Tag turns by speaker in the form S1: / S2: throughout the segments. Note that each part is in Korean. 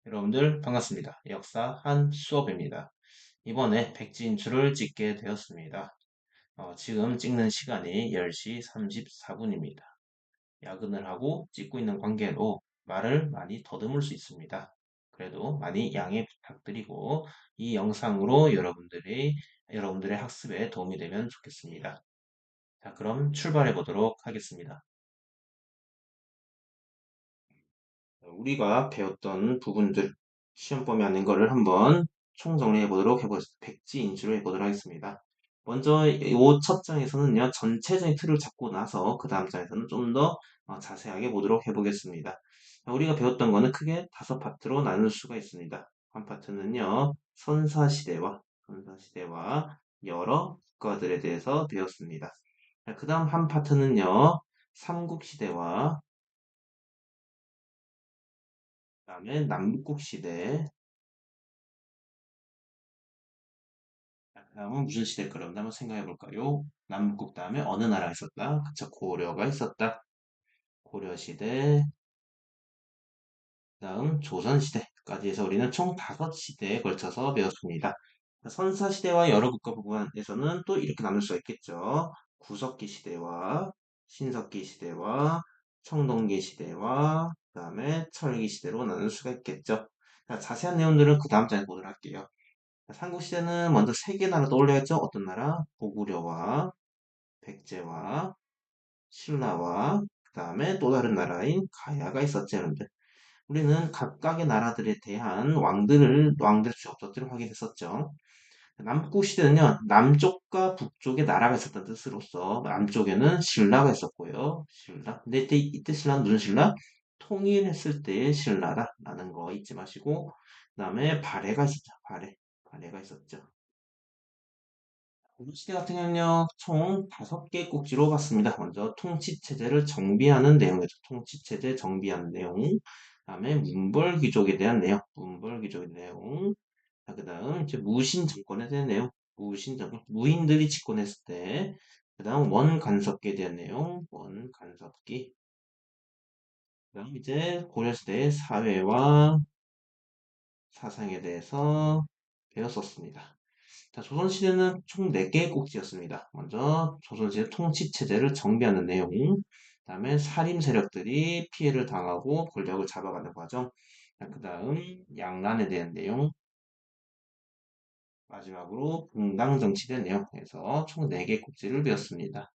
S1: 여러분들 반갑습니다. 역사 한 수업입니다. 이번에 백지인출을 찍게 되었습니다. 지금 찍는 시간이 10시 34분입니다. 야근을 하고 찍고 있는 관계로 말을 많이 더듬을 수 있습니다. 그래도 많이 양해 부탁드리고 이 영상으로 여러분들의 학습에 도움이 되면 좋겠습니다. 자, 그럼 출발해 보도록 하겠습니다. 우리가 배웠던 부분들, 시험 범위 아닌 거를 한번 총정리해 보도록 백지 인출을 해보도록 하겠습니다. 먼저 이 첫 장에서는요, 전체적인 틀을 잡고 나서 그 다음 장에서는 좀 더 자세하게 보도록 해보겠습니다. 우리가 배웠던 거는 크게 5파트로 나눌 수가 있습니다. 한 파트는요, 선사시대와 여러 국가들에 대해서 배웠습니다. 그 다음 한 파트는요, 삼국시대와 그다음에 남북국 시대, 다음은 무슨 시대 그럼 한번 생각해 볼까요? 남북국 다음에 어느 나라가 있었다? 그쵸, 고려가 있었다. 고려시대, 그다음 조선시대까지 해서 우리는 총 5시대에 걸쳐서 배웠습니다. 선사시대와 여러 국가 부분에서는 또 이렇게 나눌 수가 있겠죠. 구석기 시대와 신석기 시대와 청동기 시대와 그다음에 철기 시대로 나눌 수가 있겠죠. 자, 자세한 내용들은 그 다음 장에 보도록 할게요. 삼국시대는 먼저 세 개 나라 떠올려야죠. 어떤 나라? 고구려와 백제와 신라와 그 다음에 또 다른 나라인 가야가 있었죠, 여러분들. 우리는 각각의 나라들에 대한 왕들의 주역들을 확인했었죠. 남북국 시대는요, 남쪽과 북쪽에 나라가 있었던 뜻으로서 남쪽에는 신라가 있었고요. 신라. 근데 이때 신라는 무슨 신라? 통일했을 때의 신라다라는 거 잊지 마시고, 그 다음에 발해가 있었죠. 발해가 있었죠. 고려시대 같은 경우는요, 총 5개 꼭지로 봤습니다. 먼저 통치체제를 정비하는 내용이죠. 통치체제 정비하는 내용. 그다음에 문벌귀족에 대한 내용. 문벌귀족의 내용. 그 다음 이제 무신정권에 대한 내용. 무신정권. 무인들이 집권했을 때. 그 다음 원간섭기에 대한 내용. 원간섭기. 그 다음 이제 고려시대의 사회와 사상에 대해서 배웠었습니다. 자, 조선시대는 총 4개의 꼭지였습니다. 먼저 조선시대 통치체제를 정비하는 내용, 그 다음에 살림 세력들이 피해를 당하고 권력을 잡아가는 과정, 그 다음 양란에 대한 내용, 마지막으로 분당정치대 내용에서 총 4개의 꼭지를 배웠습니다.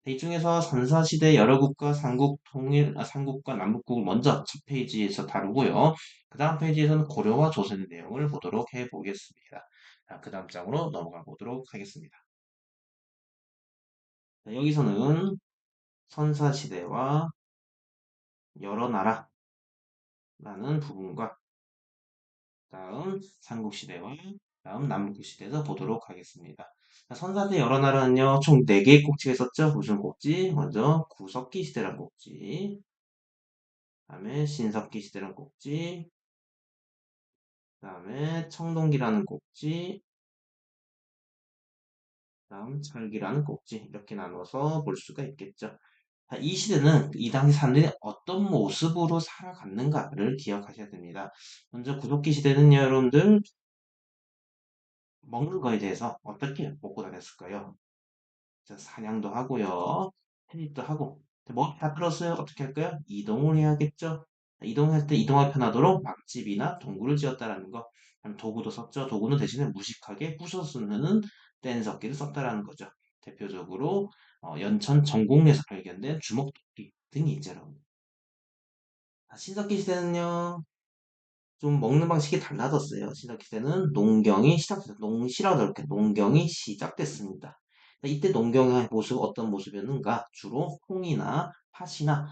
S1: 이 중에서 선사시대 여러 국가 삼국과 남북국을 먼저 첫 페이지에서 다루고요. 그 다음 페이지에서는 고려와 조선의 내용을 보도록 해보겠습니다. 자, 그 다음 장으로 넘어가 보도록 하겠습니다. 자, 여기서는 선사시대와 여러 나라라는 부분과 다음 삼국시대와 다음 남북시대에서 보도록 하겠습니다. 자, 선사시대 여러 나라는요, 총 4개의 꼭지가 있었죠? 무슨 꼭지? 먼저 구석기 시대란 꼭지, 다음에 신석기 시대란 꼭지, 다음에 청동기라는 꼭지, 다음 철기라는 꼭지 이렇게 나눠서 볼 수가 있겠죠. 자, 이 시대는 이 당시 사람들이 어떤 모습으로 살아갔는가를 기억하셔야 됩니다. 먼저 구석기 시대는 여러분들 먹는 거에 대해서 어떻게 먹고 다녔을까요? 자, 사냥도 하고요. 편입도 하고. 뭐 다 들었어요? 어떻게 할까요? 이동을 해야겠죠? 이동할 때 이동할 편하도록 막집이나 동굴을 지었다라는 거. 그다음 도구도 썼죠. 도구는 대신에 무식하게 부숴 쓰는 뗀석기를 썼다라는 거죠. 대표적으로 연천 전곡리에서 발견된 주먹도끼 등이 있죠, 여러분. 신석기 시대는요. 좀 먹는 방식이 달라졌어요. 신석기 때는 농경이 시작됐어요. 농시라고 이렇게 농경이 시작됐습니다. 이때 농경의 모습 어떤 모습이었는가? 주로 콩이나 팥이나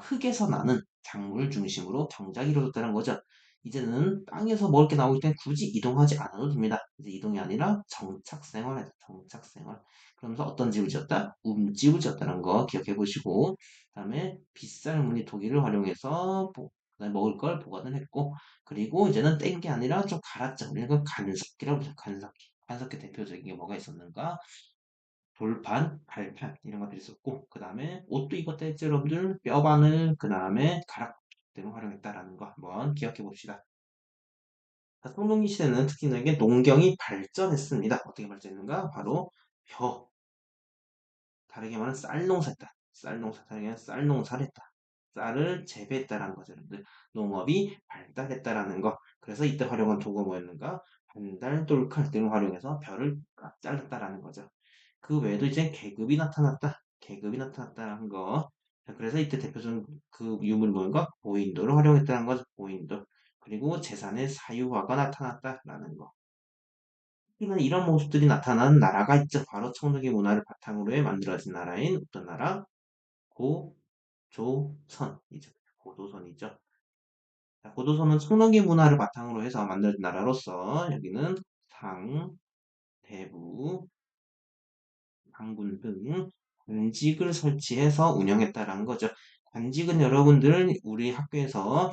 S1: 흙에서 나는 작물 중심으로 경작이 이루어졌다는 거죠. 이제는 땅에서 먹을 게 나오기 때문에 굳이 이동하지 않아도 됩니다. 이제 이동이 아니라 정착 생활이다. 정착 생활. 그러면서 어떤 집을 지었다? 움집을 지었다는 거 기억해 보시고, 그다음에 빗살무늬 토기를 활용해서 그다음에 먹을 걸 보관을 했고, 그리고 이제는 뗀 게 아니라 좀 갈았죠. 우리는 그 간석기라고 하죠. 간석기. 간석기 대표적인 게 뭐가 있었는가? 돌판, 발판 이런 것들이 있었고 그 다음에 옷도 입었다 했죠 여러분들 뼈바늘 그 다음에 가락 등을 활용했다라는 거 한번 기억해 봅시다. 청동기 시대는 특히나게 농경이 발전했습니다. 어떻게 발전했는가? 바로 벼, 다르게 말하면 쌀 농사했다. 쌀 농사, 다르게 말하면 쌀 농사를 했다. 쌀을 재배했다라는 거죠. 여러분들. 농업이 발달했다라는 거. 그래서 이때 활용한 도구가 뭐였는가? 반달, 돌칼 등을 활용해서 벼를 깎 잘랐다라는 거죠. 그 외에도 이제 계급이 나타났다. 계급이 나타났다는 거. 자, 그래서 이때 대표적인 그 유물 뭔가 고인도를 활용했다는 거죠. 고인도. 그리고 재산의 사유화가 나타났다라는 거. 특히나 이런 모습들이 나타난 나라가 있죠. 바로 청동기 문화를 바탕으로 해 만들어진 나라인 어떤 나라? 고조선이죠. 고조선이죠. 자, 고조선은 청동기 문화를 바탕으로 해서 만들어진 나라로서 여기는 상, 대부, 당군 등 관직을 설치해서 운영했다라는 거죠. 관직은 여러분들 우리 학교에서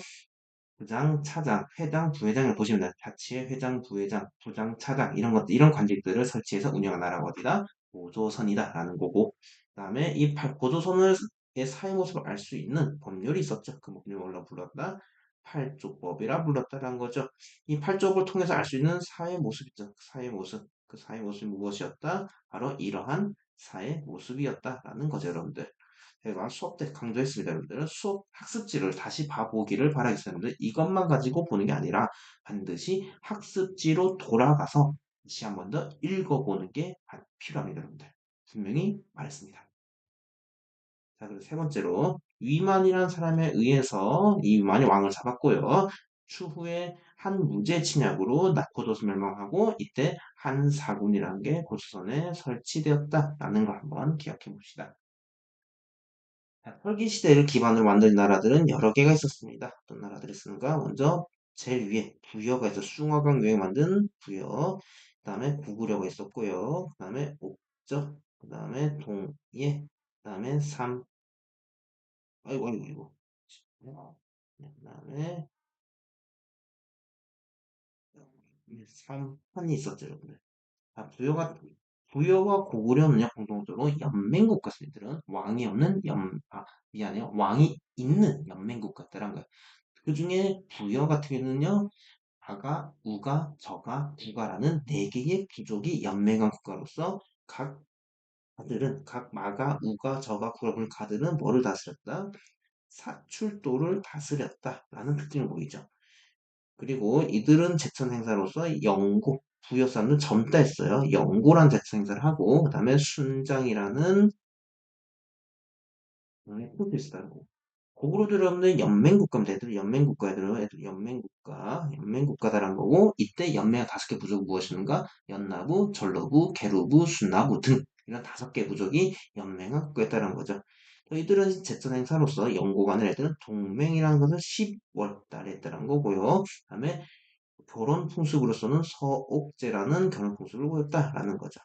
S1: 부장, 차장, 회장, 부회장을 보시면 돼요. 자치회 회장, 부회장, 부장, 차장 이런 것들 이런 관직들을 설치해서 운영한 나라가 어디다? 고조선이다라는 거고. 그다음에 이 고조선의 사회 모습을 알 수 있는 법률이 있었죠. 그 법률을 뭘로 불렀다? 팔조법이라 불렀다라는 거죠. 이 팔조법을 통해서 알 수 있는 사회 모습이죠. 그 사회 모습. 그 사회 모습이 무엇이었다? 바로 이러한 사회 모습이었다라는 거죠, 여러분들. 제가 수업 때 강조했습니다, 여러분들. 수업 학습지를 다시 봐보기를 바라겠습니다. 이것만 가지고 보는 게 아니라 반드시 학습지로 돌아가서 다시 한 번 더 읽어보는 게 필요합니다, 여러분들. 분명히 말했습니다. 자, 그리고 세 번째로 위만이라는 사람에 의해서 이 위만이 왕을 잡았고요. 추후에 한 무제 침략으로 고조선 멸망하고 이때 한사군이라는 게 고조선에 설치되었다라는 걸 한번 기억해 봅시다. 자, 털기 시대를 기반으로 만든 나라들은 여러 개가 있었습니다. 어떤 나라들이 있었는가? 먼저 제일 위에 부여가 있어 숭화강 유에 만든 부여, 그 다음에 구구려가 있었고요. 그 다음에 옥저, 그 다음에 동예, 그 다음에 삼, 아이고 아이고 아이고, 네, 그 다음에 삼판이 있었죠, 여러분들. 아, 부여와 고구려는요 공통적으로 연맹국가들은 왕이 없는 미안해요, 왕이 있는 연맹국가들한 거예요. 그 중에 부여 같은 경우는요, 아가, 우가, 저가, 부가라는 네 개의 부족이 연맹한 국가로서 각 가들은 각 마가, 우가, 저가, 구가 가들은 뭐를 다스렸다? 사출도를 다스렸다라는 특징을 보이죠. 그리고 이들은 제천 행사로서 영고, 부여 사람은 젊다 했어요. 영고란 제천 행사를 하고, 그 다음에 순장이라는 포트리스다고. 고구려 들어오는 연맹국가입니다. 애들 연맹국가 애들 연맹국가다라는 거고, 이때 연맹의 다섯 개 부족은 무엇인가? 연나부, 전러부, 계루부, 순나부 등 이런 다섯 개 부족이 연맹한 국가였다는 거죠. 이들은 제천 행사로서 영고간의 애들은 동맹이라는 것을 10월 달에 했다는 거고요. 그 다음에 결혼 풍습으로서는 서옥제라는 결혼 풍습을 보였다라는 거죠.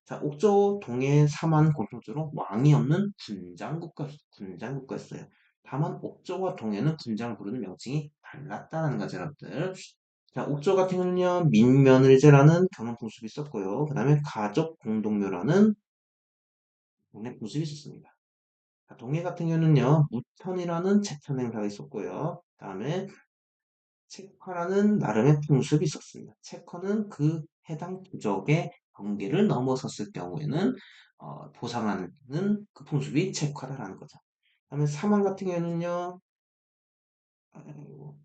S1: 자, 옥조 동해 삼한 공통적으로 왕이 없는 군장국가였어요. 다만 옥조와 동해는 군장을 부르는 명칭이 달랐다는 거죠, 여러분들. 자, 옥조 같은 경우는요, 민며느리제라는 결혼 풍습이 있었고요. 그 다음에 가족 공동묘라는 동네 풍습이 있었습니다. 자, 동해 같은 경우는요, 무천이라는 제천 행사가 있었고요. 그 다음에 체커라는 나름의 풍습이 있었습니다. 체커는 그 해당 부족의 경계를 넘어섰을 경우에는 보상하는 그 풍습이 체커다라는 거죠. 그다음에 사망 같은 경우는요, 아이고,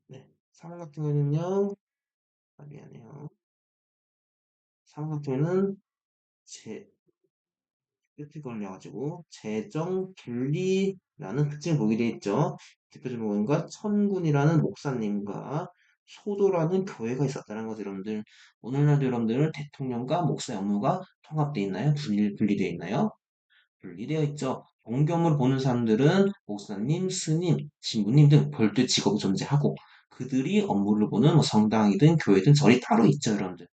S1: 네, 사망 같은 경우는요, 미안해요. 사망 같은 경우는 제 끝에 걸려가지고 재정 분리라는 특징을 보게 돼 있죠. 대표적인 뭔가 천군이라는 목사님과 소도라는 교회가 있었다는 거죠, 여러분들. 오늘날도 여러분들 대통령과 목사의 업무가 통합되어 있나요? 분리되어 있나요? 분리되어 있죠. 종교물 보는 사람들은 목사님, 스님, 신부님 등 별도의 직업이 존재하고 그들이 업무를 보는 뭐 성당이든 교회든 절이 따로 있죠, 여러분들.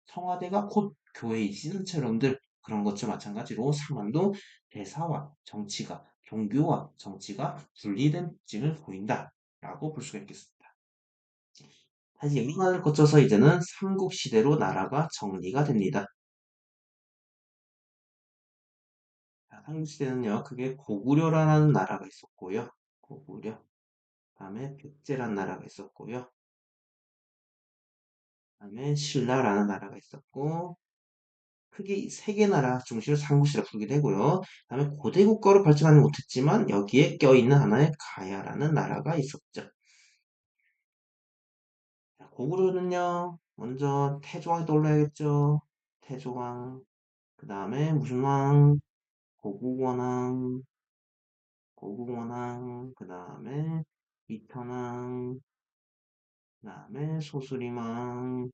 S1: 청와대가 곧 교회이신 여러분들 그런 것과 마찬가지로 상황도 대사와 정치가 종교와 정치가 분리된 특징을 보인다라고 볼 수가 있겠습니다. 다시 연관을 거쳐서 이제는 삼국시대로 나라가 정리가 됩니다. 자, 삼국시대는요, 그게 고구려라는 나라가 있었고요. 고구려. 다음에 백제라는 나라가 있었고요. 그다음에 신라라는 나라가 있었고 크게 세 개 나라 중심을 삼국시라 부르게 되고요. 그다음에 고대 국가로 발전하지 못했지만 여기에 껴있는 하나의 가야라는 나라가 있었죠. 자, 고구려는요. 먼저 태조왕이 떠올라야겠죠. 태조왕. 그 다음에 무슨 왕? 고국원왕. 고국원왕. 그 다음에 이천왕. 그 다음에 소수림왕.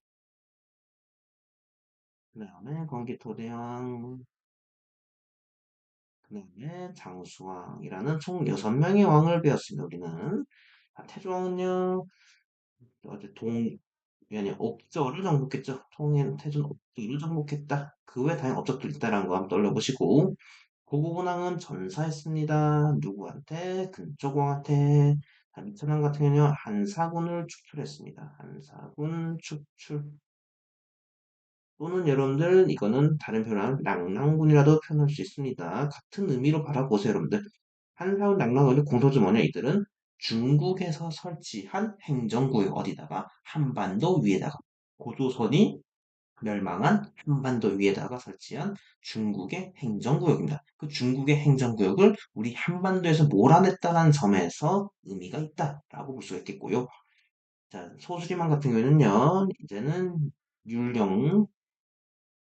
S1: 그 다음에 건기토대왕. 그 다음에 장수왕이라는 총 6명의 왕을 배웠습니다. 우리는. 아, 태조왕은요. 어제 아니 업적을 정복했죠. 통일 태조는 업적을 정복했다. 그 외에 다양한 업적도 있다라는 거 한번 떠올려보시고 고구분왕은 전사했습니다. 누구한테? 근초공한테. 이천왕 같은 경우는 한사군을 축출했습니다. 한사군 축출. 또는 여러분들 이거는 다른 표현은 랑랑군이라도 표현할 수 있습니다. 같은 의미로 바라보세요, 여러분들. 한사군 랑랑군의 공통점 뭐냐? 이들은 중국에서 설치한 행정구역 어디다가 한반도 위에다가 고조선이 멸망한 한반도 위에다가 설치한 중국의 행정구역입니다. 그 중국의 행정구역을 우리 한반도에서 몰아냈다는 점에서 의미가 있다라고 볼 수가 있겠고요. 자, 소수리만 같은 경우에는요, 이제는 율령,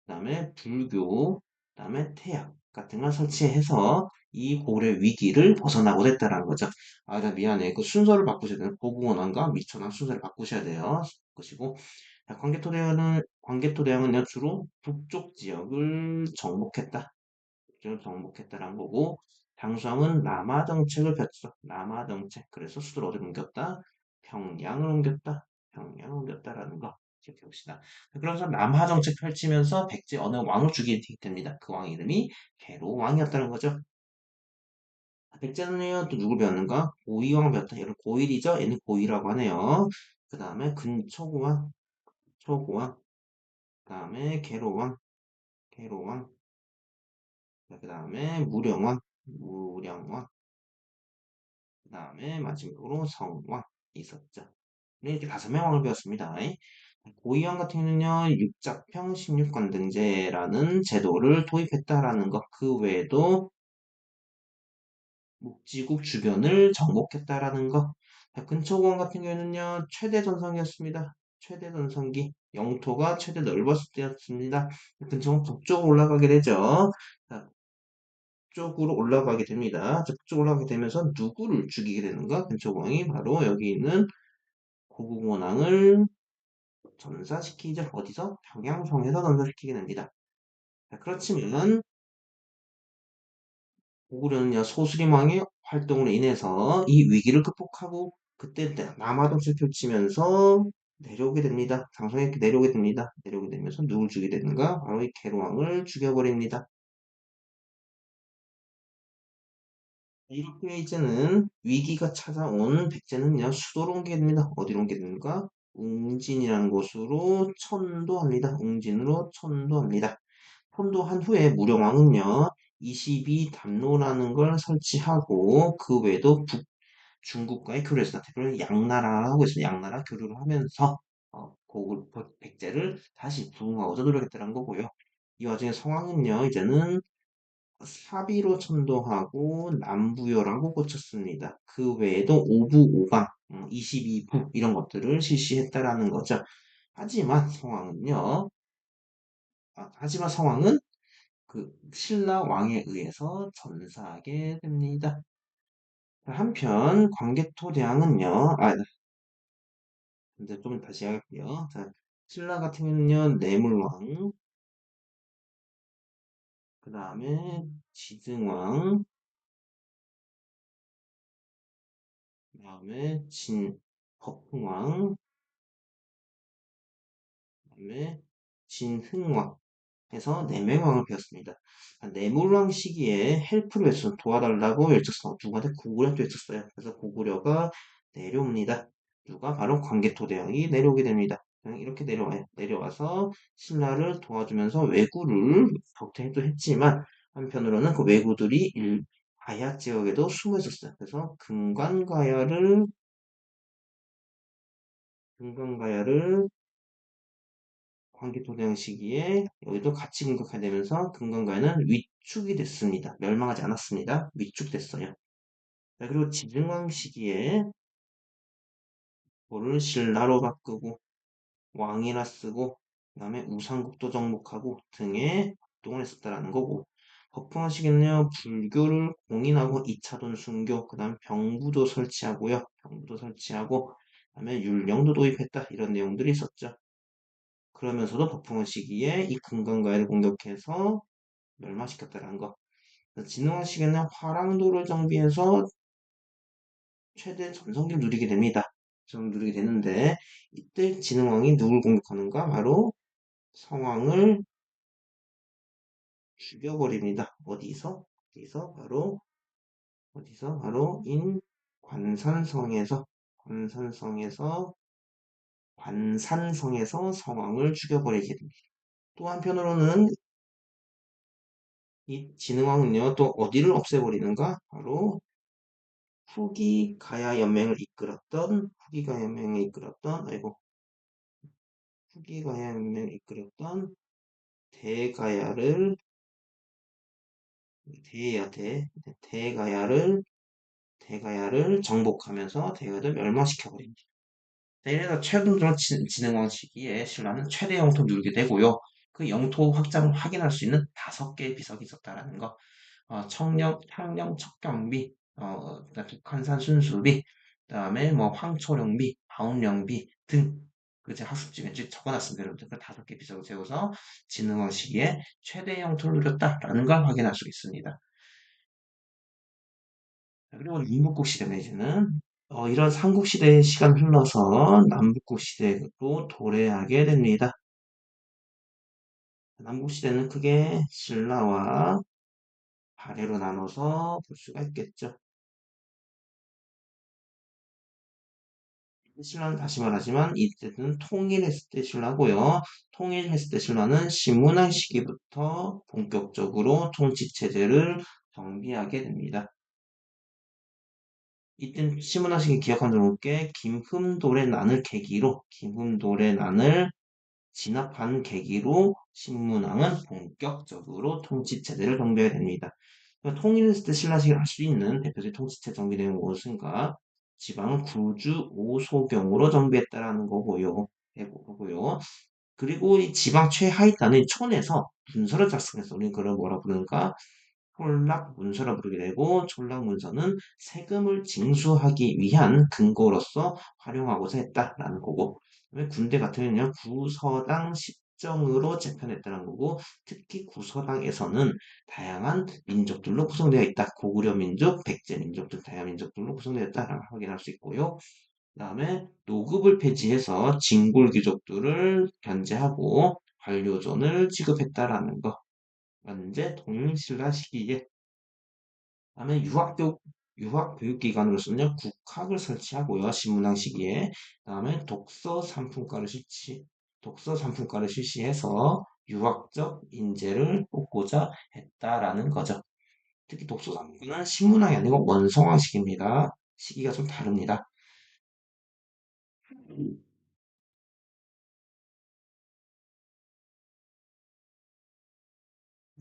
S1: 그다음에 불교, 그다음에 태약 같은 걸 설치해서 이 고구려 위기를 벗어나고 됐다라는 거죠. 아, 나 미안해. 그 순서를 바꾸셔야 돼요. 고구원왕과 미천왕 순서를 바꾸셔야 돼요. 것이고, 광개토대왕은요 주로 북쪽 지역을 정복했다. 지역을 정복했다라는 거고, 장수왕은 남하 정책을 폈죠. 남하 정책. 그래서 수도를 어디로 옮겼다? 평양을 옮겼다. 평양을 옮겼다라는 거 기억해 봅시다. 그러면서 남하 정책 펼치면서 백제 어느 왕을 죽이게 됩니다. 그 왕 이름이 계로왕이었다는 거죠. 백제는요 또 누굴 배웠는가? 고이왕을 배웠다. 얘는 고일이죠. 얘는 고이라고 하네요. 그 다음에 근초고왕, 초고왕, 그 다음에 계로왕, 계로왕, 그 다음에 무령왕, 무령왕, 그 다음에 마지막으로 성왕 있었죠. 네, 이렇게 5명 왕을 배웠습니다. 고이왕 같은 경우는요, 육작평 십육관등제라는 제도를 도입했다라는 것, 그 외에도 묵지국 주변을 정복했다라는 것. 자, 근초고왕 같은 경우에는요, 최대 전성기였습니다. 최대 전성기, 영토가 최대 넓었을 때였습니다. 근초고왕 북쪽으로 올라가게 되죠. 자, 쪽으로 올라가게 됩니다. 북쪽으로 올라가게 되면서 누구를 죽이게 되는가? 근초공왕이 바로 여기 있는 고국원왕을 전사시키죠. 어디서? 평양성에서 전사시키게 됩니다. 자, 그렇지만 고구려는요 소수림왕의 활동으로 인해서 이 위기를 극복하고 그때 남하동을 펼치면서 내려오게 됩니다. 장성에 내려오게 됩니다. 내려오게 되면서 누굴 죽이게 되는가? 바로 이 계로왕을 죽여버립니다. 이렇게 이제는 위기가 찾아온 백제는요, 수도로 옮기게 됩니다. 어디로 옮기게 됩니까? 웅진이라는 곳으로 천도합니다. 웅진으로 천도합니다. 천도한 후에 무령왕은요, 22담로라는 걸 설치하고, 그 외에도 중국과의 교류를 했습니다. 특별히 양나라하고 있습니다. 양나라 교류를 하면서, 백제를 다시 부흥하고자 노력했다는 거고요. 이 와중에 성왕은요, 이제는 사비로 천도하고 남부여라고 고쳤습니다. 그 외에도 오부오감, 22부 이런 것들을 실시했다라는 거죠. 하지만 성왕은요. 하지만 성왕은 그 신라 왕에 의해서 전사하게 됩니다. 한편 광개토대왕은요. 이제 좀 다시 할게요. 자, 신라 같은 경우는요. 내물왕, 그 다음에 지증왕, 그 다음에 법흥왕, 그다음에 진흥왕 해서 4명의 왕을 배웠습니다. 내물왕 시기에 헬프를 외쳐 도와달라고 외쳤어. 누구한테? 고구려한테 외쳤어요. 그래서 고구려가 내려옵니다. 누가? 바로 광개토대왕이 내려오게 됩니다. 그냥 이렇게 내려와요. 내려와서 신라를 도와주면서 왜구를 격퇴도 했지만 한편으로는 그 왜구들이 가야 지역에도 숨어 있었어요. 그래서 금관가야를 광기토대왕 시기에 여기도 같이 공격하되면서 금강가야는 위축이 됐습니다. 멸망하지 않았습니다. 위축됐어요. 자, 그리고 지증왕 시기에 뭐를 신라로 바꾸고 왕이라 쓰고 그다음에 우상국도 정복하고 등의 활동을 했었다라는 거고 법흥한 시기는요 불교를 공인하고 2차돈 순교 그다음 병부도 설치하고요 병부도 설치하고 그다음에 율령도 도입했다 이런 내용들이 있었죠. 그러면서도 법흥한 시기에 이 금강가야를 공격해서 멸망시켰다라는 거. 진흥한 시기에는 화랑도를 정비해서 최대 전성기를 누리게 됩니다. 좀 누리게 되는데 이때 진흥왕이 누굴 공격하는가? 바로 성왕을 죽여버립니다. 어디서? 바로 관산성에서 관산성에서 관산성에서 성왕을 죽여버리게 됩니다. 또 한편으로는 이 진흥왕은요 또 어디를 없애버리는가? 바로 후기가야 연맹을 이끌었던 대가야를 대가야를 대가야를 정복하면서 대가야를 멸망시켜버립니다. 자, 이래서 최근으로 진흥왕 시기에 신라는 최대 영토 누리게 되고요. 그 영토 확장을 확인할 수 있는 5개의 비석이 있었다라는 거. 청령, 향령, 척경비, 그다음 북한산 순수비, 그다음에 뭐 황초령비, 바운령비 등 그제 학습지에 적어놨습니다. 여러분들 그 5개 비석을 세워서 진흥왕 시기에 최대 영토를 누렸다라는 걸 확인할 수 있습니다. 자, 그리고 남북국 시대 내지는 이런 삼국시대의 시간 흘러서 남북국 시대로 도래하게 됩니다. 남북시대는 크게 신라와 발해로 나눠서 볼 수가 있겠죠. 신라는 다시 말하지만 이때는 통일했을 때 신라고요. 통일했을 때 신라는 신문왕 시기부터 본격적으로 통치체제를 정비하게 됩니다. 이때 신문왕 시기 기억하면 좋게 김흠돌의 난을 진압한 계기로 신문왕은 본격적으로 통치체제를 정비하게 됩니다. 그러니까 통일했을 때 신라식을 할 수 있는 대표적인 통치체 정비된 무엇인가? 지방을 구주 오소경으로 정비했다라는 거고요. 해보고요. 그리고 이 지방 최하위 단위 촌에서 문서를 작성해서 우리는 그걸 뭐라 부르는가? 촌락문서라 부르게 되고 촌락문서는 세금을 징수하기 위한 근거로서 활용하고자 했다라는 거고 군대 같으면요 구서당 십정으로 재편했다는 거고 특히 구서당에서는 다양한 민족들로 구성되어 있다. 고구려 민족, 백제 민족 등 다양한 민족들로 구성되어 있다라고 확인할 수 있고요. 그 다음에 노급을 폐지해서 진골귀족들을 견제하고 관료존을 지급했다라는 거. 현재 동일신라 시기에 다음에 유학교육기관으로서는요 국학을 설치하고요 신문왕 시기에 다음에 독서 상품과를 실시해서 유학적 인재를 뽑고자 했다라는 거죠. 특히 독서 상품과는 신문왕이 아니고 원성왕 시기입니다. 시기가 좀 다릅니다.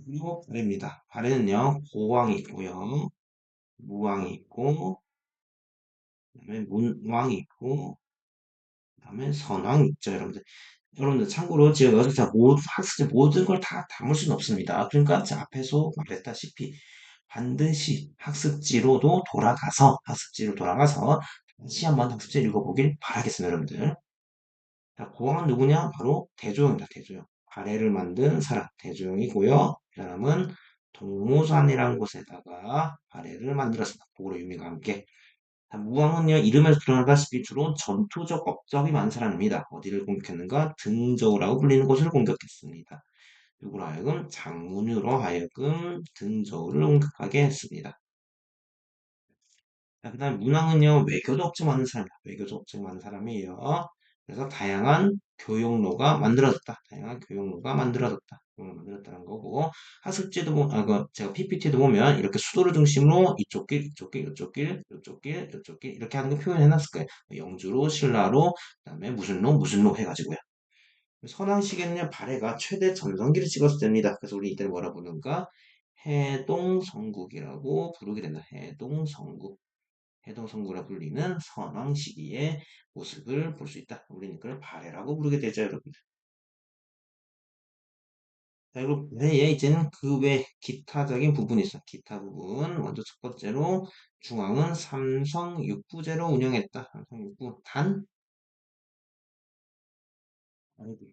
S1: 그리고 발해입니다. 발해는요 고왕이 있고요 무왕이 있고 그다음에 문왕이 있고 그다음에 선왕이 있죠 여러분들. 여러분들 참고로 지금 여기서 제가 학습지 모든 걸 다 담을 수는 없습니다. 그러니까 제 앞에서 말했다시피 반드시 학습지로 돌아가서 다시 한번 학습지 읽어보길 바라겠습니다, 여러분들. 자, 고왕은 누구냐? 바로 대조영이다, 대조영. 가래를 만든 사람, 대조영이고요. 이 사람은 동모산이라는 곳에다가 가래를 만들었습니다. 고구려 유민과 함께. 자, 무왕은요, 이름에서 드러나다시피 주로 전투적 업적이 많은 사람입니다. 어디를 공격했는가? 등저우라고 불리는 곳을 공격했습니다. 누구로 하여금 장문으로 하여금 등저우를 공격하게 했습니다. 자, 그다음 문왕은요 외교도 업적 많은 사람이다. 외교도 업적 많은 사람이에요. 그래서 다양한 교역로가 만들어졌다는 거고 학습지도 제가 PPT도 보면 이렇게 수도를 중심으로 이쪽 길, 이쪽 길, 이쪽 길, 이쪽 길, 이쪽 길 이렇게 하는 거 표현해놨을 거예요. 영주로, 신라로, 그다음에 무슨 로 해가지고요. 선왕시계는요, 발해가 최대 전성기를 찍었을 때입니다. 그래서 우리 이때는 뭐라 부르는가? 해동성국이라고 부르게 된다. 해동성국. 해동성국이라 불리는 선왕시기의 모습을 볼 수 있다. 우리는 이걸 발해라고 부르게 되죠, 여러분. 자, 그리고 발해에 이제는 그 외 기타적인 부분이 있어. 기타 부분. 먼저 첫 번째로 중앙은 삼성육부제로 운영했다. 삼성육부 단, 아이고,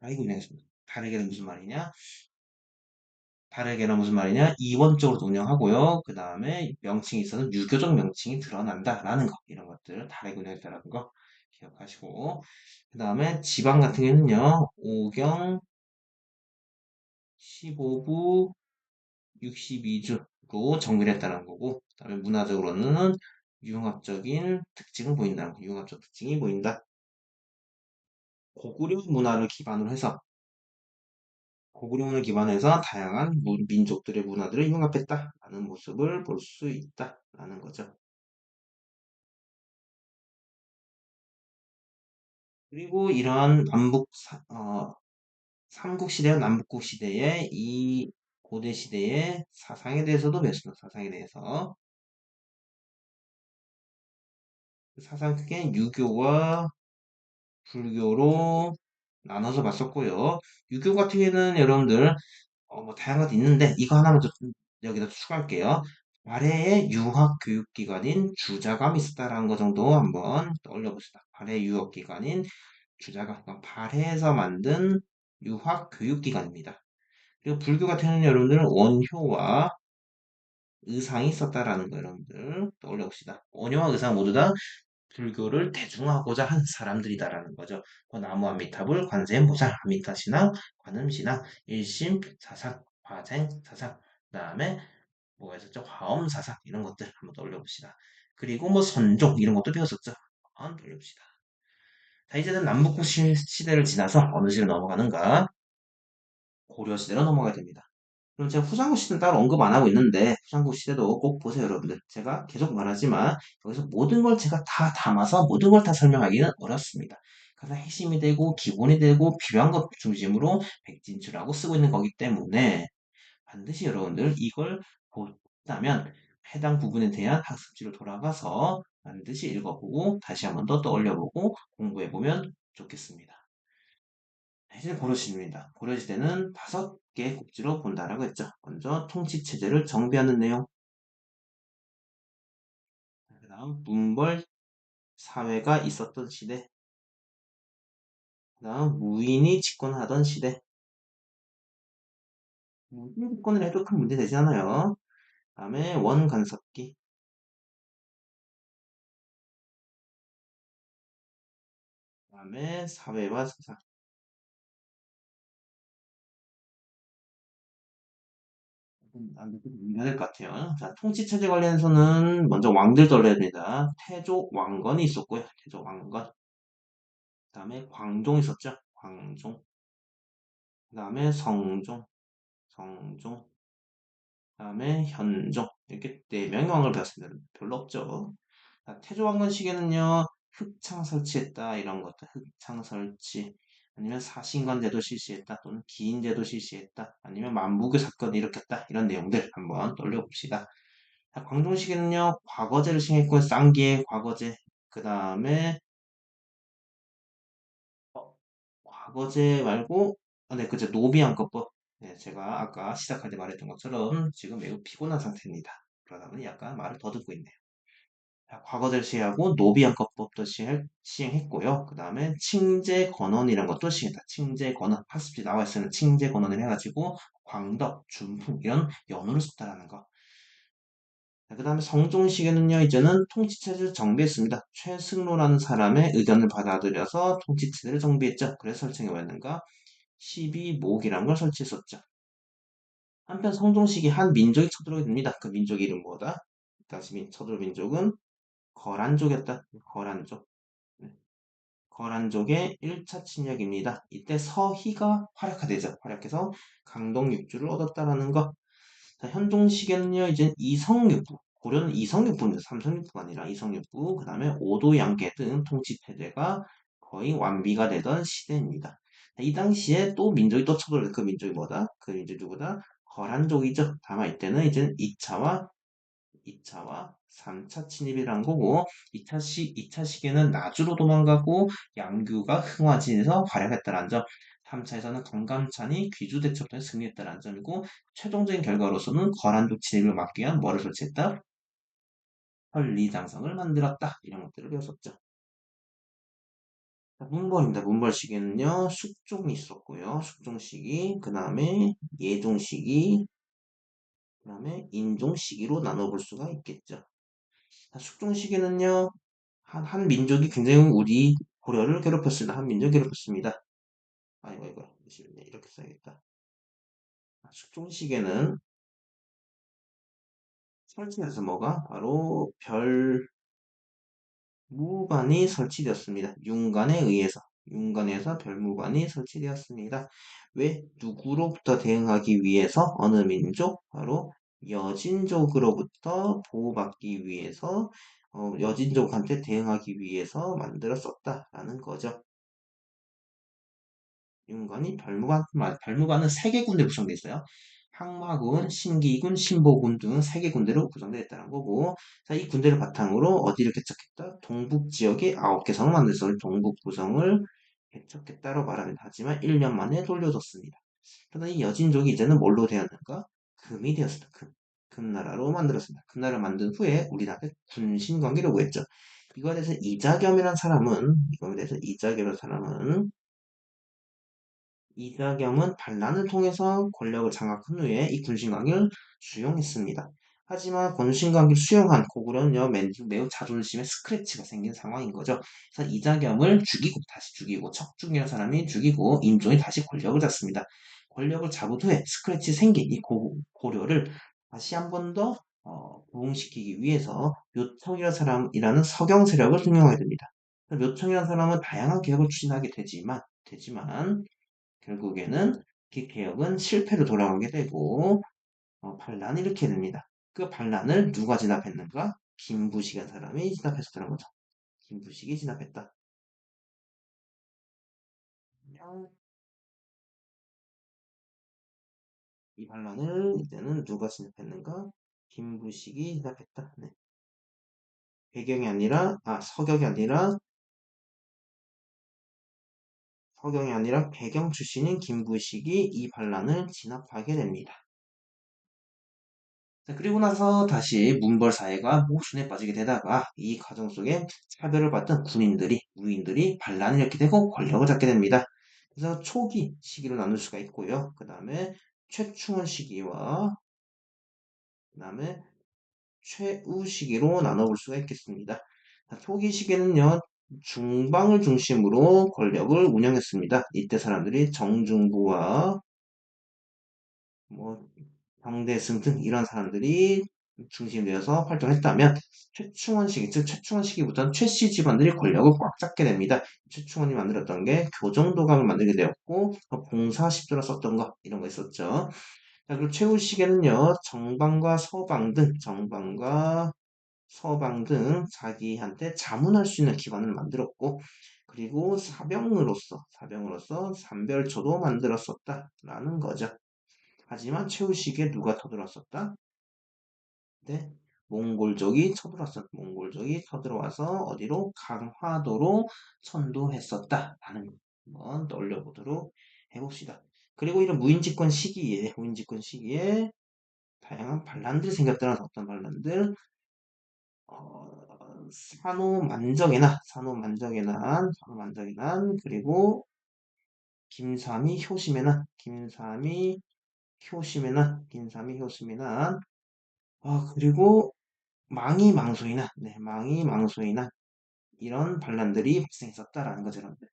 S1: 아이고, 운영했습니다. 다르게는 무슨 말이냐? 다르게는 무슨 말이냐? 이원적으로 운영하고요. 그 다음에 명칭이 있어서 유교적 명칭이 드러난다라는 거. 이런 것들 다르게 운영했다라는 거 기억하시고. 그 다음에 지방 같은 경우는요. 5경 15부 62주로 정비를 했다는 거고. 그 다음에 문화적으로는 융합적인 특징을 보인다는 거. 융합적 특징이 보인다. 고구려 문화를 기반으로 해서 고구려문을 기반해서 다양한 민족들의 문화들을 융합했다라는 모습을 볼 수 있다라는 거죠. 그리고 이러한 삼국 시대와 남북국 시대의 이 고대 시대의 사상에 대해서도 배웠습니다. 사상에 대해서 그 사상 크게 유교와 불교로 나눠서 봤었고요. 유교 같은 경우에는 여러분들 뭐 다양한 게 있는데 이거 하나만 더 여기다 추가할게요. 발해의 유학 교육 기관인 주자감이 있었다라는 거 정도 한번 떠올려 봅시다. 발해 유학 기관인 주자감, 그러니까 발해에서 만든 유학 교육 기관입니다. 그리고 불교 같은 경우는 여러분들은 원효와 의상이 있었다라는 거 여러분들 떠올려 봅시다. 원효와 의상 모두 다 불교를 대중화하고자 한 사람들이다라는 거죠. 뭐 나무 아미타불, 관세음보살, 아미타신앙, 관음신앙, 일심, 사상, 화생, 사상, 그 다음에 뭐가 있었죠? 화엄사상 이런 것들 한번 떠올려 봅시다. 그리고 뭐 선종 이런 것도 배웠었죠. 한번 떠올려 봅시다. 자, 이제는 남북국 시대를 지나서 어느 시대로 넘어가는가? 고려 시대로 넘어가야 됩니다. 그럼 제가 후삼국 시대는 따로 언급 안 하고 있는데 후삼국 시대도 꼭 보세요, 여러분들. 제가 계속 말하지만 여기서 모든 걸 제가 다 담아서 모든 걸 다 설명하기는 어렵습니다. 가장 핵심이 되고 기본이 되고 필요한 것 중심으로 백진주라고 쓰고 있는 거기 때문에 반드시 여러분들 이걸 보다면 해당 부분에 대한 학습지로 돌아가서 반드시 읽어보고 다시 한번 더 떠올려보고 공부해보면 좋겠습니다. 이제 고려시대입니다. 고려시대는 5개의 꼭지로 본다라고 했죠. 먼저 통치체제를 정비하는 내용, 그 다음 문벌 사회가 있었던 시대, 그 다음 무인이 집권하던 시대, 무인이 집권을 해도 큰 문제 되지 않아요. 그 다음에 원간섭기, 그 다음에 사회와 사상, 안 돼도 문제가 될 것 같아요. 자, 통치체제 관련해서는 먼저 왕들 떠올려야 됩니다. 태조 왕건이 있었고요. 태조 왕건. 그 다음에 광종 있었죠. 광종. 그 다음에 성종. 그 다음에 현종. 이렇게 4명의 왕을 배웠습니다. 별로 없죠. 자, 태조 왕건 시기에는요, 흑창 설치했다. 이런 것들. 흑창 설치. 아니면 사신관제도 실시했다. 또는 기인제도 실시했다. 아니면 만부교 사건을 일으켰다. 이런 내용들 한번 떠올려봅시다. 자, 광종시기는요, 과거제를 시행했고, 쌍기의 과거제, 그 다음에, 과거제 말고, 네, 그죠, 노비안건법. 네, 제가 아까 시작할 때 말했던 것처럼 지금 매우 피곤한 상태입니다. 그러다 보니 약간 말을 더듬고 있네요. 자, 과거제를 시행하고 노비안건법도 시행했고요. 그 다음에 칭제건원이라는 것도 시행했다. 칭제건원, 학습지 나와 있으면 칭제건원을 해가지고 광덕, 준풍 이런 연호를 썼다라는 거. 그 다음에 성종시기는요, 이제는 통치체제를 정비했습니다. 최승로라는 사람의 의견을 받아들여서 통치체제를 정비했죠. 그래서 설정해 왔는가? 12목이라는 걸 설치했었죠. 한편 성종시기 한 민족이 쳐들어오게 됩니다. 그 민족 이름 뭐다? 다시 쳐들어올 민족은 거란족이었다. 거란족. 네. 거란족의 1차 침략입니다. 이때 서희가 활약하되죠. 활약해서 강동 육주를 얻었다라는 거. 자, 현종시계는요, 이제 이성육부, 고려는 이성육부입니다. 삼성육부가 아니라 이성육부, 그 다음에 오도양계 등 통치태제가 거의 완비가 되던 시대입니다. 이 당시에 또 민족이 또 쳐들어요. 그 민족이 뭐다? 그 민족이 누구다? 거란족이죠. 다만 이때는 이제 2차와 3차 침입이란 거고 2차 시기에는 나주로 도망가고 양규가 흥화진에서 활약했다는 점 3차에서는 강감찬이 귀주대첩전에 승리했다는 점이고 최종적인 결과로서는 거란족 진입을 막기 위한 뭐를 설치했다? 천리장성을 만들었다. 이런 것들을 배웠었죠. 자, 문벌입니다. 문벌 시기에는요, 숙종이 있었고요. 숙종 시기, 그 다음에 예종 시기, 그 다음에 인종 시기로 나눠볼 수가 있겠죠. 자, 숙종 시기는요, 한 민족이 굉장히 우리 고려를 괴롭혔습니다. 한 민족을 괴롭혔습니다. 아이고, 아이고, 잠시만요. 이렇게 써야겠다. 숙종 시기에는 설치해서 뭐가? 바로 별무관이 설치되었습니다. 윤관에서 별무관이 설치되었습니다. 왜? 누구로부터 대응하기 위해서? 어느 민족? 바로 여진족으로부터 보호받기 위해서 여진족한테 대응하기 위해서 만들었었다라는 거죠. 윤관이 별무관은 세 개 군대 구성되어 있어요. 항마군, 신기군, 신보군 등 세 개 군대로 구성되어 있다는 거고, 자, 이 군대를 바탕으로 어디를 개척했다? 동북 지역에 9개 성을 만들어서 동북 구성을 개척했다고 말합니다. 하지만 1년 만에 돌려줬습니다. 그러나 이 여진족이 이제는 뭘로 되었는가? 금이 되었습니다. 금나라로 만들었습니다. 금나라를 만든 후에 우리나라의 군신관계라고 했죠. 이거에 대해서 이자겸이라는 사람은 이자겸은 반란을 통해서 권력을 장악한 후에 이 군신관계를 수용했습니다. 하지만 군신관계를 수용한 고구려는요, 매우 자존심에 스크래치가 생긴 상황인 거죠. 그래서 이자겸을 죽이고 다시 죽이고 척중이라는 사람이 죽이고 임종이 다시 권력을 잡습니다. 권력을 잡은 후에 스크래치 생긴 이 고려를 다시 한 번 더 부흥시키기 위해서 묘청이라는 서경 세력을 등용하게 됩니다. 묘청이라는 사람은 다양한 개혁을 추진하게 되지만 결국에는 그 개혁은 실패로 돌아가게 되고 반란을 일으키게 됩니다. 그 반란을 누가 진압했는가? 김부식이라는 사람이 진압했었다는 거죠. 김부식이 진압했다. 이 반란을 이제는 누가 진압했는가? 김부식이 진압했다. 네. 서경이 아니라 배경 출신인 김부식이 이 반란을 진압하게 됩니다. 자, 그리고 나서 다시 문벌 사회가 모순에 빠지게 되다가 이 과정 속에 차별을 받던 무인들이 반란을 일으키게 되고 권력을 잡게 됩니다. 그래서 초기 시기로 나눌 수가 있고요. 그 다음에 최충원 시기와 그 다음에 최우 시기로 나눠볼 수가 있겠습니다. 자, 초기 시기는요, 중방을 중심으로 권력을 운영했습니다. 이때 사람들이 정중부와 뭐 정대승 등 이런 사람들이 중심되어서 활동했다면 최충원 시기, 즉 최충원 시기부터는 최씨 집안들이 권력을 꽉 잡게 됩니다. 최충원이 만들었던 게 교정도감을 만들게 되었고 봉사십조라 썼던 거 이런 거 있었죠. 자, 그리고 최후 시기에는요 정방과 서방 등 자기한테 자문할 수 있는 기관을 만들었고 그리고 사병으로서 삼별초도 만들었었다라는 거죠. 하지만 최후 시기에 누가 터들었었다? 네, 몽골족이 쳐들어와서 어디로? 강화도로 천도했었다라는 거 한번 떠올려보도록 해봅시다. 그리고 이런 무인집권 시기에 다양한 반란들이 생겼다는 어떤 반란들, 산호만적의 난, 그리고 김삼이 효심의 난, 그리고 망이 망소의 난, 이런 반란들이 발생했었다라는 거죠, 여러분들.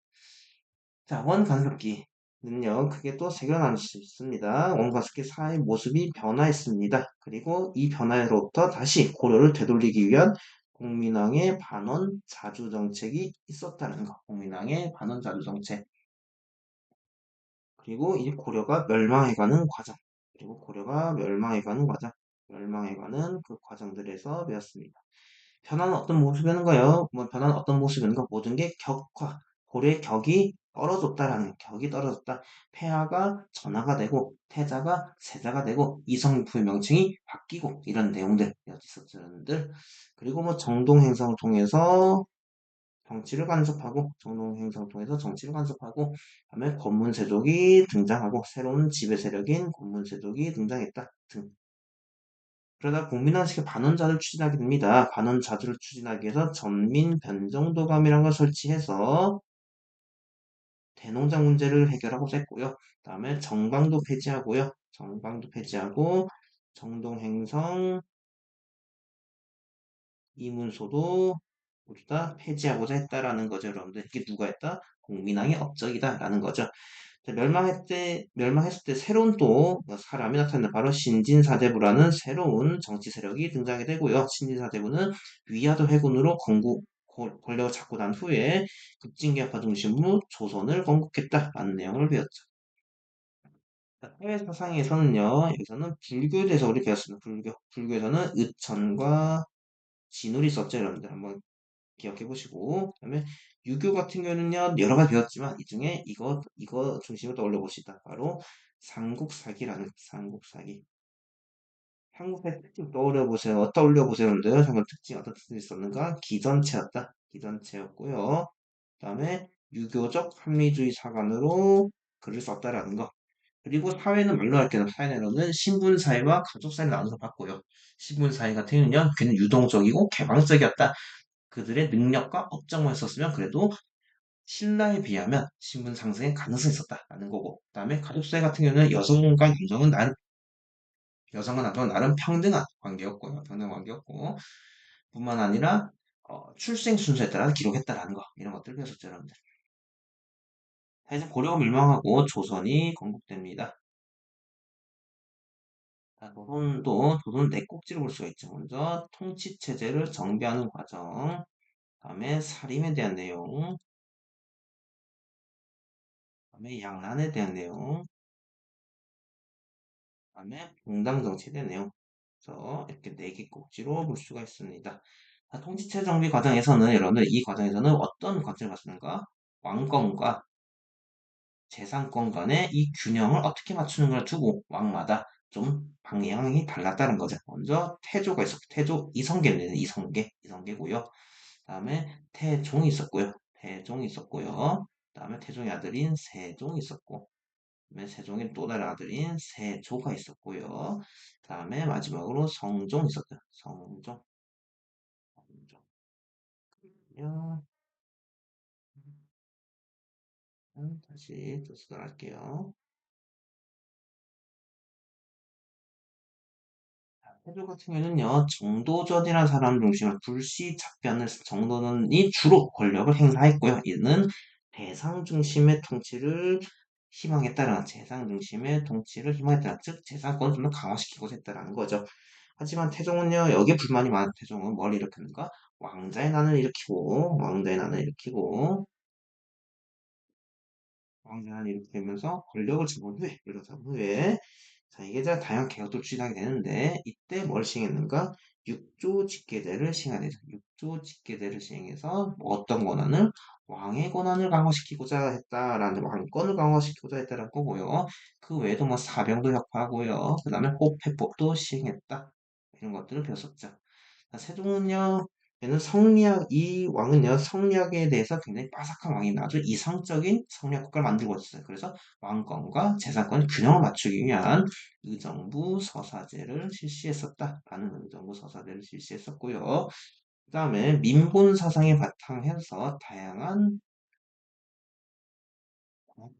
S1: 자, 원간섭기는요, 크게 또 세 개로 나눌 수 있습니다. 원간섭기 사의 모습이 변화했습니다. 그리고 이 변화로부터 다시 고려를 되돌리기 위한 공민왕의 반원 자주 정책이 있었다는 거. 공민왕의 반원 자주 정책. 그리고 이 고려가 멸망해가는 과정. 멸망해가는 그 과정들에서 배웠습니다. 변화는 어떤 모습이었는가요? 변화는 어떤 모습인가? 모든 게 격화. 고려의 격이 떨어졌다. 폐하가 전하가 되고 태자가 세자가 되고 이성부의 명칭이 바뀌고 이런 내용들 있었죠, 여러분들. 그리고 뭐 정동 행성을 통해서 정치를 간섭하고 그다음에 권문세족이 등장하고 새로운 지배 세력인 권문세족이 등장했다 등. 그러다 국민의식의 반원자를 추진하게 됩니다. 반원자주를 추진하기 위해서 전민 변정도감이라는 걸 설치해서 대농장 문제를 해결하고자 했고요. 그다음에 정방도 폐지하고 정동행성 이문소도 모두 다 폐지하고자 했다라는 거죠, 여러분들. 이게 누가 했다? 국민왕의 업적이다라는 거죠. 자, 멸망했을 때 새로운 또 사람이 나타난다. 바로 신진사대부라는 새로운 정치 세력이 등장하게 되고요. 신진사대부는 위화도 해군으로 권력을 잡고 난 후에 급진개혁파 중심으로 조선을 건국했다라는 내용을 배웠죠. 자, 해외 사상에서는요, 여기서는 불교에 대해서 우리 배웠습니다. 불교에서는 의천과 진울이 있었죠, 여러분들. 한번 기억해 보시고. 그다음에 유교 같은 경우는요, 여러 가지 배웠지만, 이 중에 이거 중심으로 떠올려 봅시다. 바로 삼국사기. 한국의 특징 떠올려 보세요, 여러분들. 한번 특징 어떤 특징이 있었는가? 기전체였고요. 그다음에 유교적 합리주의 사관으로 글을 썼다라는 거. 그리고 사회는 말로 할게요. 사회는 신분사회와 가족사회를 나눠서 봤고요. 신분사회 같은 경우는 그냥 유동적이고 개방적이었다. 그들의 능력과 업적만 있었으면 그래도 신라에 비하면 신분 상승의 가능성이 있었다라는 거고. 그다음에 가족사회 같은 경우는 여성과 남성은 나름 평등한 관계였고요. 평등한 관계였고 뿐만 아니라 출생 순서에 따라 기록했다라는 거 이런 것들 배웠었죠, 여러분들. 이제 고려가 멸망하고 조선이 건국됩니다. 자, 조선 네 꼭지로 볼 수가 있죠. 먼저 통치 체제를 정비하는 과정, 다음에 살림에 대한 내용, 다음에 양란에 대한 내용, 다음에 공당 정치에 대한 내용. 그래서 이렇게 네 개 꼭지로 볼 수가 있습니다. 자, 통치체 정비 과정에서는 여러분들 이 과정에서는 어떤 관점을 봤는가? 왕권과 재산권 간의 이 균형을 어떻게 맞추는 걸 두고 왕마다 좀 방향이 달랐다는 거죠. 먼저 태조가 있었고 태조 이성계입니다. 이성계고요. 다음에 태종이 있었고요. 다음에 태종의 아들인 세종이 있었고, 그다음에 세종의 또 다른 아들인 세조가 있었고요. 다음에 마지막으로 성종이 있었죠. 성종. 야, 다시 또 수정할게요. 태조 같은 경우는요, 정도전이라는 사람 중심으로 정도전이 주로 권력을 행사했고요. 이는 대상 중심의 통치를 희망했다는, 즉, 재산권을 좀 더 강화시키고자 했다는 거죠. 하지만 태종은요, 여기에 불만이 많은 태종은 뭘 일으켰는가? 왕자의 난을 일으키고, 왕자를 일으키면서 권력을 잡은 후에, 자, 이게 자 다양한 개혁도 추진하게 되는데, 이때 뭘 시행했는가? 육조 직계제를 시행하게 되죠. 육조 직계제를 시행해서 어떤 권한을? 왕권을 강화시키고자 했다라는 거고요. 그 외에도 뭐 사병도 혁파하고요. 그 다음에 호패법도 시행했다. 이런 것들을 배웠었죠. 세종은요, 이 왕은요, 성리학에 대해서 굉장히 빠삭한 왕입니다. 아주 이성적인 성리학 국가를 만들고 있었어요. 그래서 왕권과 재산권 균형을 맞추기 위한 의정부 서사제를 실시했었고요. 그 다음에 민본 사상에 바탕해서 다양한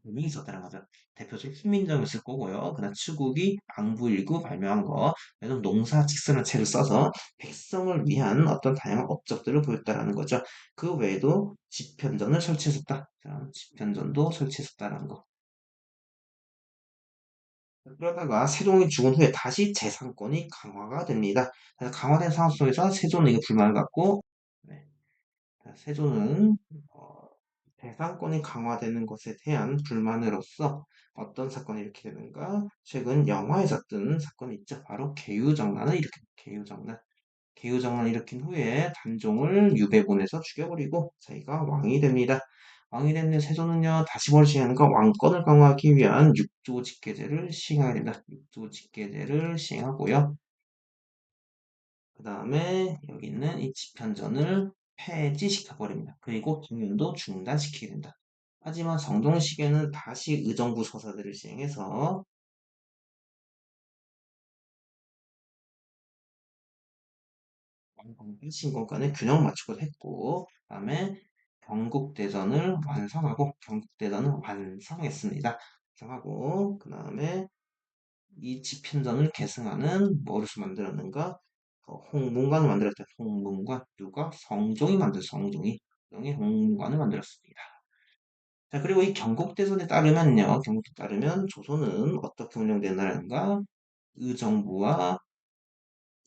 S1: 분명히 있었다는 거죠. 대표적인 훈민정음을 쓸 거고요. 그다음 추국이 ang부일구 발명한 거, 그래서 농사직선을 책을 써서 백성을 위한 어떤 다양한 업적들을 보였다라는 거죠. 그 외에도 집현전을 설치했었다. 자, 집현전도 설치했었다는 거. 그러다가 세종이 죽은 후에 다시 재상권이 강화가 됩니다. 그래서 강화된 상황 속에서 세종은 이게 불만을 갖고, 네, 세종은 대상권이 강화되는 것에 대한 불만으로서 어떤 사건이 이렇게 되는가? 최근 영화에서 뜬 사건이 있죠. 바로 개유정난을 일으킨 후에 단종을 유배군에서 죽여버리고 자기가 왕이 됩니다. 왕이 된 세조는요, 다시 벌시하는 거 왕권을 강화하기 위한 육조 직계제를 시행하게 됩니다. 육조 직계제를 시행하고요. 그 다음에 여기 있는 이 집현전을 폐지시켜버립니다. 그리고 경륜도 중단시키게 된다. 하지만 성종시기에는 다시 의정부 서사들을 시행해서 왕권과 신권간의 균형을 맞추고 했고, 그 다음에 경국대전을 완성하고 경국대전을 완성했습니다. 완성하고 그 다음에 이 집현전을 계승하는 뭐를 만들었는가? 홍문관을 만들었다. 홍문관 누가? 성종이 성종이 홍문관을 만들었습니다. 자, 그리고 이 경국대전에 따르면요, 경국에 따르면 조선은 어떻게 운영된 나라인가? 의정부와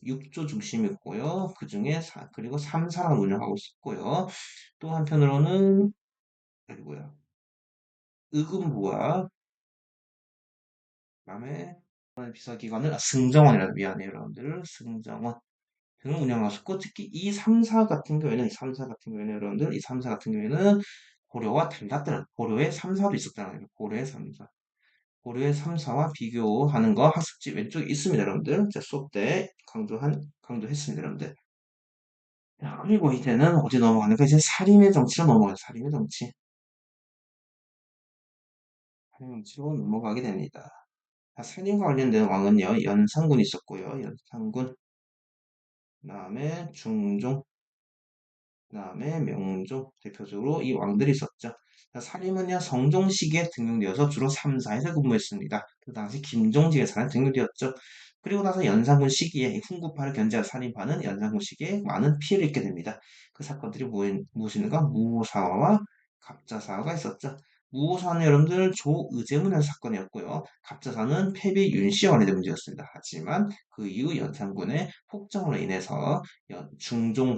S1: 육조 중심이었고요. 그 중에 그리고 3사를 운영하고 있었고요. 또 한편으로는 그리고요. 의금부와 그다음에 비서기관을 승정원이라고 미안해요, 여러분들. 승정원 등을 운영하셨고 특히 이 3사 같은 경우에는 3사 같은 경우에는 여러분들 이 3사 같은 경우에는 고려와 달랐더라. 고려의 3사도 있었다는 거예요. 고려의 3사. 고려의 3사와 비교하는 거 학습지 왼쪽에 있습니다, 여러분들. 자, 수업 때 강조했습니다, 여러분들. 자, 그리고 이제는 어디 넘어가는가? 이제 살인의 정치로 넘어가요. 살인의 정치. 살인의 정치로 넘어가게 됩니다. 자, 살인과 관련된 왕은요, 연산군이 있었고요. 연산군. 그 다음에 중종. 그 다음에 명종. 대표적으로 이 왕들이 있었죠. 자, 살인은요, 성종 시기에 등용되어서 주로 3사에서 근무했습니다. 그 당시 김종직에서는 등용되었죠. 그리고 나서 연산군 시기에 이 훈구파를 견제한 살인파는 연산군 시기에 많은 피해를 입게 됩니다. 그 사건들이 무엇인가? 무오사화와 갑자사화가 있었죠. 무오사는 여러분들 조의제문의 사건이었고요. 갑자사는 패비 윤씨와 관련된 문제였습니다. 하지만 그 이후 연산군의 폭정으로 인해서 중종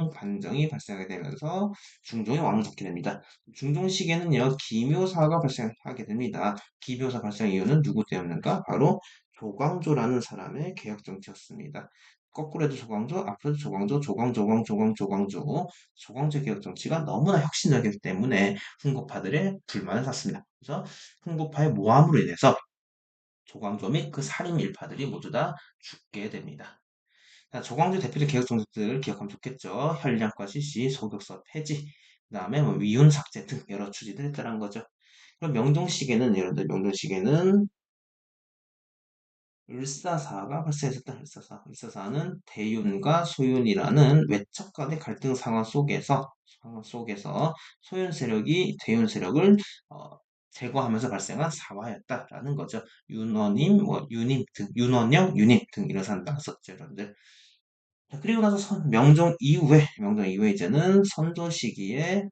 S1: 반정이 발생하게 되면서 중종의 왕을 잡게 됩니다. 중종 시기에는요, 기묘사가 발생하게 됩니다. 기묘사 발생 이유는 누구 때문인가? 바로 조광조라는 사람의 개혁 정치였습니다. 거꾸로 해도 조광조, 앞으로도 조광조 개혁 정치가 너무나 혁신적이기 때문에 훈구파들의 불만을 샀습니다. 그래서 훈구파의 모함으로 인해서 조광조 및 그 살인 일파들이 모두 다 죽게 됩니다. 자, 조광조 대표적 개혁 정책들을 기억하면 좋겠죠. 현량과 실시, 소격서 폐지, 그 다음에 뭐 위훈 삭제 등 여러 추진을 했다는 거죠. 그럼 명종시기에는 여러분들 명종시기에는 을사사가 발생했었다. 을사사는 대윤과 소윤이라는 외척 간의 갈등 상황 속에서 소윤 세력이 대윤 세력을 제거하면서 발생한 사화였다라는 거죠. 윤원임, 뭐 유님 등, 윤원영, 유님 등 이런 사람 나왔었죠, 여러분들. 자, 그리고 나서 명종 이후에 이제는 선조 시기에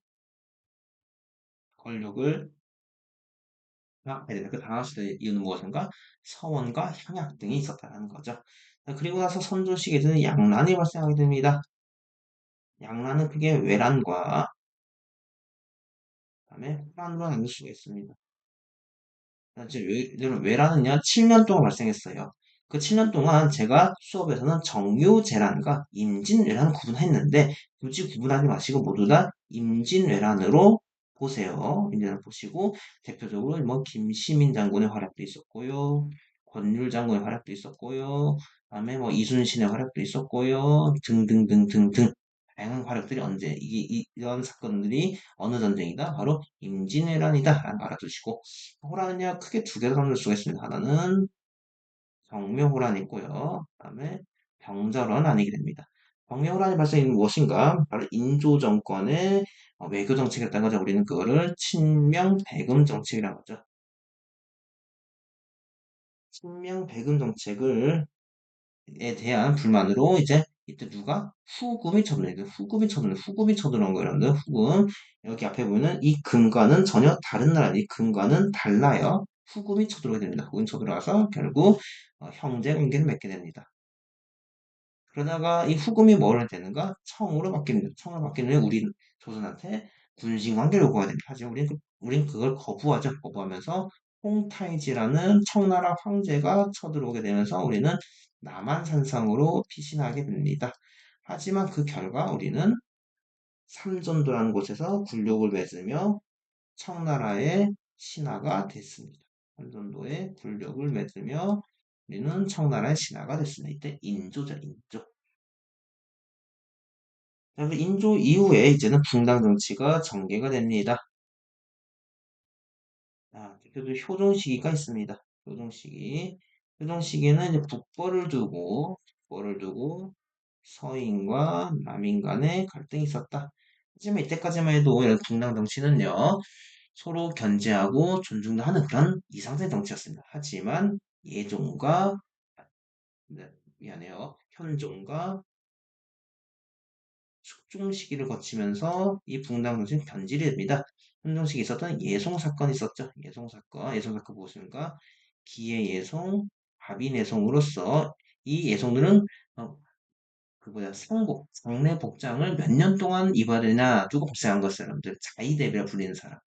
S1: 권력을 장악하게 됩니다. 그 장악시대 이유는 무엇인가? 서원과 향약 등이 있었다는 거죠. 자, 그리고 나서 선조 시기에는 양란이 발생하게 됩니다. 양란은 크게 외란과 그다음에 호란으로 나눌 수가 있습니다. 외란은요, 7년 동안 발생했어요. 그 7년 동안 제가 수업에서는 정유재란과 임진왜란 구분했는데 굳이 구분하지 마시고 모두 다 임진왜란으로 보세요. 임진왜란 보시고 대표적으로 뭐 김시민 장군의 활약도 있었고요. 권율 장군의 활약도 있었고요. 그다음에 뭐 이순신의 활약도 있었고요. 등등등등등 다양한 활약들이 언제 이런 사건들이 어느 전쟁이다? 바로 임진왜란이다 라는 거 알아두시고 호란은요 크게 두 개로 나눌 수가 있습니다. 하나는 정묘호란이 있고요. 그 다음에 병자호란이 게 됩니다. 정묘호란이 발생인 무엇인가? 바로 인조 정권의 외교 정책이었다는 거죠. 우리는 그거를 친명배금 정책이라고 하죠. 친명배금 정책을 에 대한 불만으로 이제 이때 누가 후금이 쳐들어요. 후금이 쳐들어온 거예요. 여러분들 후금 여기 앞에 보면 이 금과는 전혀 다른 나라, 이 금과는 달라요. 후금이 쳐들어오게 됩니다. 후금이 쳐들어와서 결국 형제 관계를 맺게 됩니다. 그러다가 이 후금이 뭐를 되는가? 청으로 바뀝니다. 청으로 바뀌는 우리 조선한테 군신 관계를 요구하게 됩니다. 하지만 우린 그걸 거부하죠. 거부하면서 홍타이지라는 청나라 황제가 쳐들어오게 되면서 우리는 남한산성으로 피신하게 됩니다. 하지만 그 결과 우리는 삼전도라는 곳에서 굴욕을 맺으며 청나라의 신하가 됐습니다. 삼전도에 굴욕을 맺으며 우리는 청나라의 신하가 됐습니다. 이때 인조죠, 인조. 자, 그 인조 이후에 이제는 붕당 정치가 전개가 됩니다. 자, 대표도 효종 시기가 있습니다. 효종 시기. 효종 시기에는 이제 북벌을 두고 서인과 남인 간의 갈등이 있었다. 하지만 이때까지만 해도 이런 붕당 정치는요, 서로 견제하고 존중도 하는 그런 이상적인 정치였습니다. 하지만 예종과, 네, 미안해요. 현종과 숙종 시기를 거치면서 이 붕당 정치는 변질이 됩니다. 현종 시기에 있었던 예송 사건이 있었죠. 예송 사건 무엇입니까? 기의 예송, 갑인예송으로서 이 예송들은 어, 장례 복장을 몇 년 동안 입어야 되냐 두고 복장한 것 사람들, 자이대비라 불리는 사람,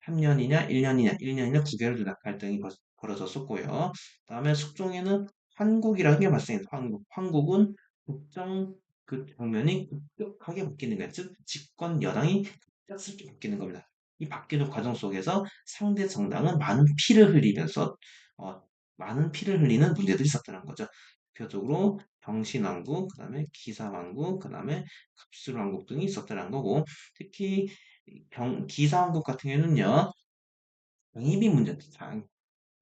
S1: 3년이냐, 1년이냐, 1년이냐 9개월 갈등이 벌어졌었고요. 다음에 숙종에는 환국이라는 게 발생해서 환국은 국정 그 장면이 급격하게 바뀌는 거예요. 즉, 집권 여당이 갑작스럽게 바뀌는 겁니다. 이 바뀌는 과정 속에서 상대 정당은 어, 많은 피를 흘리는 문제들이 있었다는 거죠. 대표적으로 병신왕국, 그 다음에 기사왕국, 그 다음에 갑술왕국 등이 있었다는 거고, 특히 기사왕국 같은 경우는요, 장희빈 문제,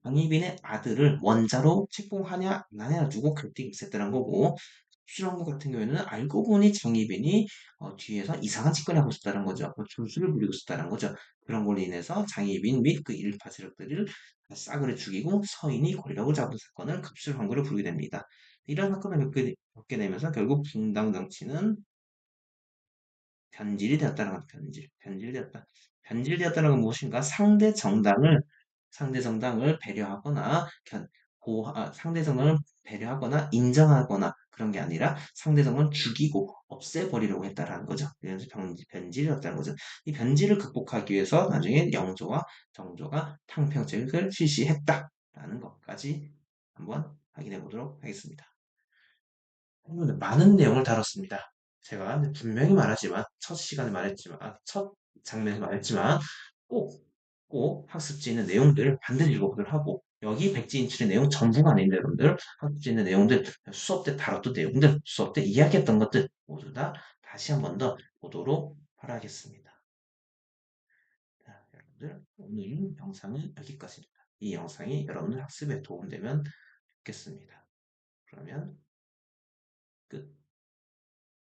S1: 장희빈의 아들을 원자로 책봉하냐 안 하냐 두고 갈등이 있었다는 거고, 갑술왕국 같은 경우에는 알고 보니 장희빈이 뒤에서 이상한 짓거리 하고 있었다는 거죠. 줄수를 부리고 있었다는 거죠. 그런 걸로 인해서 장희빈 및 그 일파 세력들을 싸그리 죽이고 서인이 권력을 잡은 사건을 갑술왕국으로 부르게 됩니다. 이런 사건을 겪게 되면서 결국 붕당 정치는 변질이 되었다는 것, 변질되었다. 변질되었다는 건 무엇인가? 상대 정당을 배려하거나, 상대 정당을 배려하거나, 인정하거나, 그런 게 아니라 상대 정당을 죽이고 없애버리려고 했다라는 거죠. 그래서 변질이었다는 거죠. 이 변질을 극복하기 위해서 나중에 영조와 정조가 탕평책을 실시했다라는 것까지 한번 확인해 보도록 하겠습니다. 오늘 많은 내용을 다뤘습니다. 제가 분명히 말하지만, 첫 시간에 말했지만, 첫 장면에서 말했지만, 꼭, 꼭 학습지에 있는 내용들을 반드시 읽어보도록 하고, 여기 백지 인출의 내용 전부가 아닌데, 여러분들, 학습지에 있는 내용들, 수업 때 다뤘던 내용들, 수업 때 이야기했던 것들, 모두 다 다시 한 번 더 보도록 하겠습니다. 자, 여러분들, 오늘 영상은 여기까지입니다. 이 영상이 여러분들 학습에 도움되면 좋겠습니다. 그러면 끝.